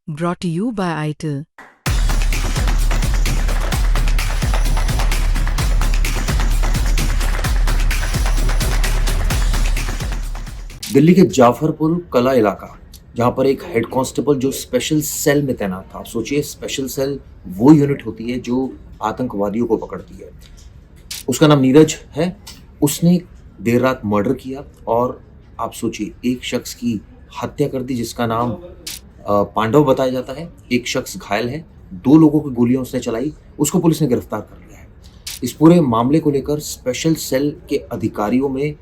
Brought to you by ITIL. Delhi के जाफरपुर कला इलाका, जहां पर एक हेड कांस्टेबल जो स्पेशल सेल में तैनात था। आप सोचिए, स्पेशल सेल वो यूनिट होती है जो आतंकवादियों को पकड़ती है। उसका नाम नीरज है। उसने देर रात मर्डर किया और आप सोचिए, एक शख्स की हत्या कर दी जिसका नाम पांडव बताया जाता है। एक शख्स घायल है, 2 लोगों की गोलियां उसने चलाई, उसको पुलिस ने गिरफ्तार कर लिया है। इस पूरे मामले को लेकर स्पेशल सेल के अधिकारियों में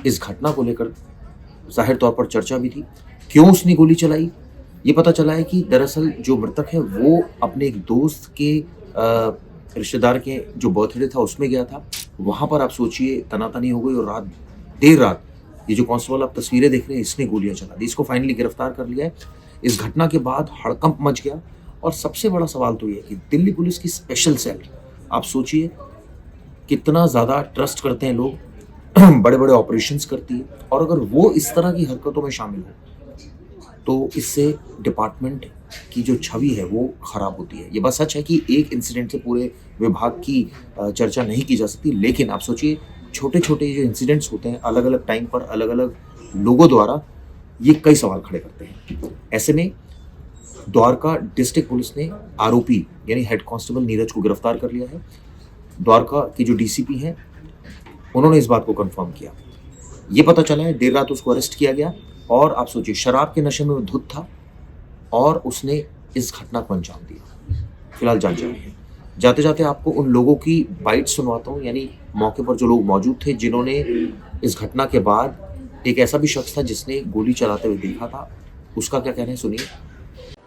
इस घटना को लेकर जाहिर तौर पर चर्चा भी थी। क्यों उसने गोली चलाई, ये पता चला है कि दरअसल जो मृतक है वो अपने एक दोस्त के रिश्तेदार के जो बर्थडे था उसमें गया था। वहां पर आप सोचिए तनातनी हो गई और देर रात ये जो कांस्टेबल आप तस्वीरें देख रहे हैं, इसने गोलियां चला दी। इसको फाइनली गिरफ्तार कर लिया है। इस घटना के बाद हड़कंप मच गया और सबसे बड़ा सवाल तो ये है कि दिल्ली पुलिस की स्पेशल सेल, आप सोचिए कितना ज़्यादा ट्रस्ट करते हैं लोग, बड़े बड़े ऑपरेशंस करती है, और अगर वो इस तरह की हरकतों में शामिल हो तो इससे डिपार्टमेंट की जो छवि है वो खराब होती है। ये बात सच है कि एक इंसिडेंट से पूरे विभाग की चर्चा नहीं की जा सकती, लेकिन आप सोचिए छोटे छोटे जो इंसिडेंट्स होते हैं अलग अलग टाइम पर अलग अलग लोगों द्वारा, ये कई सवाल खड़े करते हैं। ऐसे में द्वारका डिस्ट्रिक्ट पुलिस ने आरोपी यानी हेड कांस्टेबल नीरज को गिरफ्तार कर लिया है। द्वारका की जो डीसीपी हैं उन्होंने इस बात को कंफर्म किया। ये पता चला है देर रात उसको अरेस्ट किया गया और आप सोचिए शराब के नशे में वो धुत था और उसने इस घटना को अंजाम दिया। फिलहाल जांच जारी है। जाते जाते आपको उन लोगों की बाइट सुनवाता हूँ, यानी मौके पर जो लोग मौजूद थे जिन्होंने इस घटना के बाद, एक ऐसा भी शख्स था जिसने गोली चलाते हुए देखा था, उसका क्या कहना है सुनिए।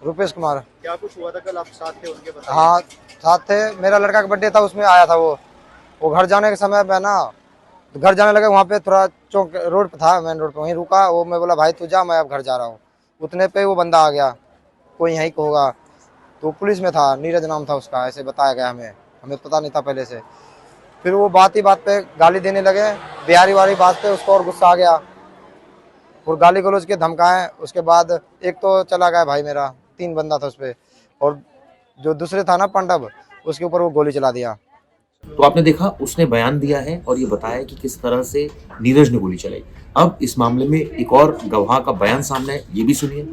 रुपेश कुमार। क्या कुछ हुआ था कल? आप साथ थे उनके? बताइए। हाँ साथ थे, मेरा लड़का का बर्थडे था, उसमें आया था वो घर जाने के समय पे ना, घर जाने लगे, वहाँ पे थोड़ा चौक रोड पे था, मेन रोड पे, वहीं रुका वो। मैं बोला भाई तू जा, मैं अब घर जा रहा हूँ। उतने पे वो बंदा आ गया, कोई यहीं को होगा, तो पुलिस में था, नीरज नाम था उसका, ऐसे बताया गया हमें पता नहीं था पहले से। फिर वो बात ही बात पे गाली देने लगे, बिहारी वाली बात पे उसको और गुस्सा आ गया और गाली गलौज के धमकाए। उसके बाद एक तो चला गया भाई मेरा, 3 बंदा था उस पर, और जो दूसरे था ना पांडव, उसके ऊपर वो गोली चला दिया। तो आपने देखा, उसने बयान दिया है और ये बताया कि किस तरह से नीरज ने गोली चलाई। अब इस मामले में एक और गवाह का बयान सामने है, ये भी सुनिए।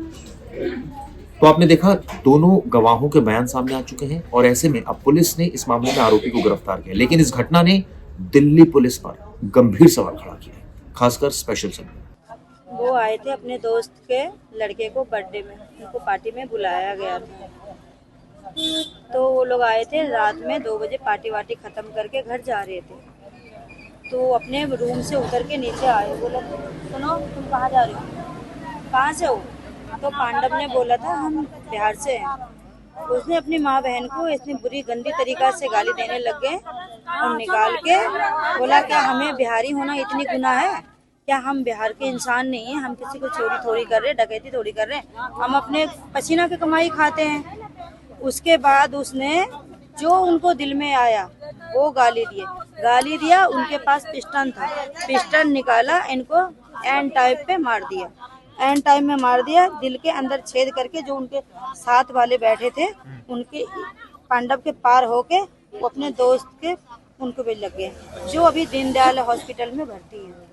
तो आपने देखा, दोनों गवाहों के बयान सामने आ चुके हैं और ऐसे में अब पुलिस ने इस मामले में आरोपी को गिरफ्तार किया। लेकिन इस घटना ने दिल्ली पुलिस पर गंभीर सवाल खड़ा किया है, खासकर स्पेशल सेल। वो आए थे अपने दोस्त के लड़के को बर्थडे में, उनको पार्टी में बुलाया गया था। तो वो लोग आए थे रात में 2 बजे, पार्टी वार्टी खत्म करके घर जा रहे थे। तो अपने रूम से उतर के नीचे आए, बोला सुनो तुम कहाँ जा रहे हो, कहाँ से हो? तो पांडव ने बोला था हम बिहार से हैं। उसने अपनी माँ बहन को इतनी बुरी गंदी तरीका से गाली देने लग गए और निकाल के बोला क्या हमें बिहारी होना इतनी गुनाह है क्या? हम बिहार के इंसान नहीं हैं, हम किसी को चोरी थोड़ी कर रहे, डकैती थोड़ी कर रहे, हम अपने पसीना की कमाई खाते हैं। उसके बाद उसने जो उनको दिल में आया वो गाली दिया। उनके पास पिस्टन था, पिस्टन निकाला, इनको एंड टाइप पे मार दिया, एंड टाइम में मार दिया, दिल के अंदर छेद करके। जो उनके साथ वाले बैठे थे उनके पांडव के पार होके वो अपने दोस्त के उनको भी लग गए, जो अभी दीनदयाल हॉस्पिटल में भर्ती है।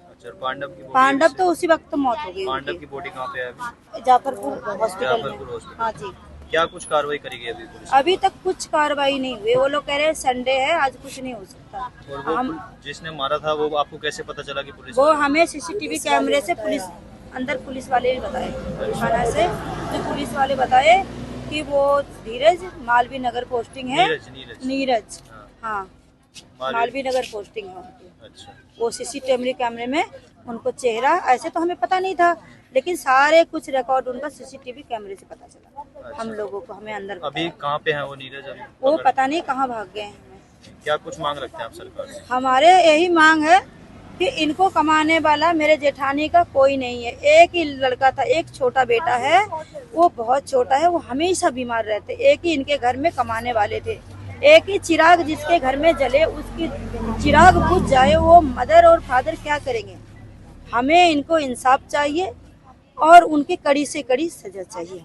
पांडव तो उसी वक्त मौत हो गई। पांडव की बॉडी कहाँ पे है अभी? जाफरपुर हॉस्पिटल में। हाँ जी। क्या कुछ कार्रवाई करेगी अभी पुलिस? अभी तक कुछ कार्रवाई नहीं हुई। वो लोग कह रहे हैं संडे है, आज कुछ नहीं हो सकता। और वो हम जिसने मारा था वो आपको कैसे पता चला कि पुलिस? वो हमें सीसीटीवी कैमरे से पुलिस वाले ने बताए, थाना से जो पुलिस वाले बताए कि वो धीरज मालवीय नगर पोस्टिंग है। नीरज हाँ, मालवीय नगर पोस्टिंग है उनकी। अच्छा। वो सीसीटीवी कैमरे में उनको चेहरा, ऐसे तो हमें पता नहीं था, लेकिन सारे कुछ रिकॉर्ड उनका सीसीटीवी कैमरे से पता चला। अच्छा। हम लोगों को, हमें अंदर अभी कहाँ पे है वो नीरज? अभी वो पता नहीं कहाँ भाग गए हैं। क्या कुछ मांग रखते हैं आप सरकार से? हमारे यही मांग है कि इनको कमाने वाला मेरे जेठानी का कोई नहीं है। एक ही लड़का था, एक छोटा बेटा है, वो बहुत छोटा है, वो हमेशा बीमार रहते। एक ही इनके घर में कमाने वाले थे। एक ही चिराग जिसके घर में जले उसकी चिराग बुझ जाए, वो मदर और फादर क्या करेंगे? हमें इनको इंसाफ चाहिए और उनकी कड़ी से कड़ी सजा चाहिए।